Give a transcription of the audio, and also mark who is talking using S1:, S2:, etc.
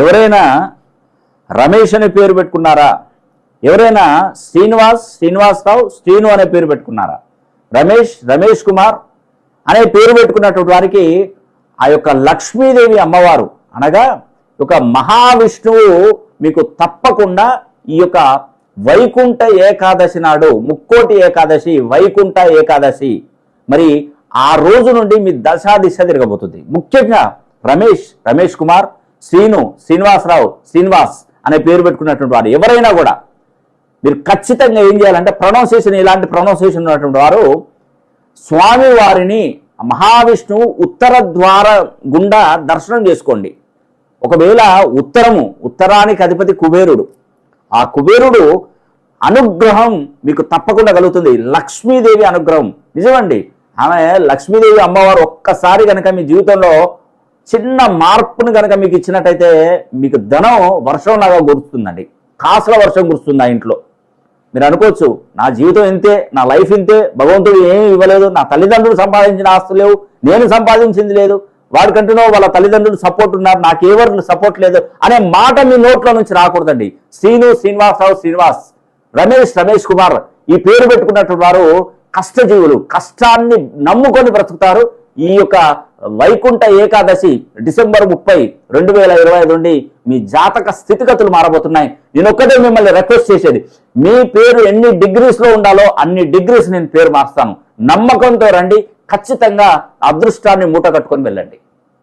S1: ఎవరైనా రమేష్ అనే పేరు పెట్టుకున్నారా? ఎవరైనా శ్రీనివాసరావు శ్రీను అనే పేరు పెట్టుకున్నారా? రమేష్ కుమార్ అనే పేరు పెట్టుకున్నటువంటి వారికి ఆ యొక్క లక్ష్మీదేవి అమ్మవారు అనగా ఒక మహావిష్ణువు మీకు తప్పకుండా ఈ యొక్క వైకుంఠ ఏకాదశి నాడు, ముక్కోటి ఏకాదశి, వైకుంఠ ఏకాదశి, మరి ఆ రోజు నుండి మీ దశా దిశ తిరగబోతుంది. ముఖ్యంగా రమేష్ కుమార్, శ్రీనివాసరావు శ్రీనివాస్ అనే పేరు పెట్టుకున్నటువంటి వారు ఎవరైనా కూడా మీరు ఖచ్చితంగా ఏం చేయాలంటే ప్రొనౌన్సియేషన్, ఇలాంటి ప్రొనౌన్సియేషన్ ఉన్నటువంటి వారు స్వామివారిని మహావిష్ణువు ఉత్తర ద్వార గుండా దర్శనం చేసుకోండి. ఒకవేళ ఉత్తరానికి అధిపతి కుబేరుడు, ఆ కుబేరుడు అనుగ్రహం మీకు తప్పకుండా కలుగుతుంది. లక్ష్మీదేవి అనుగ్రహం నిజమండి. ఆమె లక్ష్మీదేవి అమ్మవారు ఒక్కసారి కనుక మీ జీవితంలో చిన్న మార్పును కనుక మీకు ఇచ్చినట్టయితే మీకు ధనం వర్షంలాగా కురుస్తుందండి. కాసుల వర్షం కురుస్తుంది ఆ ఇంట్లో. మీరు అనుకోవచ్చు, నా జీవితం ఇంతే, నా లైఫ్ ఇంతే, భగవంతుడు ఏమీ ఇవ్వలేదు, నా తల్లిదండ్రులు సంపాదించిన ఆస్తులు లేవు, నేను సంపాదించింది లేదు, వాడికంటూనో వాళ్ళ తల్లిదండ్రులు సపోర్ట్ ఉన్నారు, నాకెవరు సపోర్ట్ లేదు అనే మాట మీ నోట్లో నుంచి రాకూడదండి. శ్రీనివాసరావు శ్రీనివాస్, రమేష్ కుమార్ ఈ పేరు పెట్టుకున్నటువంటి వారు కష్టజీవులు, కష్టాన్ని నమ్ముకొని బ్రతుకుతారు. ఈ యొక్క వైకుంఠ ఏకాదశి డిసెంబర్ 30, 2025 నుండి మీ జాతక స్థితిగతులు మారబోతున్నాయి. నేను ఒక్కటే మిమ్మల్ని రిక్వెస్ట్ చేసేది, మీ పేరు ఎన్ని డిగ్రీస్లో ఉండాలో అన్ని డిగ్రీస్ నేను పేరు మార్స్తాను. నమ్మకంతో రండి, ఖచ్చితంగా అదృష్టాన్ని మూట కట్టుకొని వెళ్ళండి.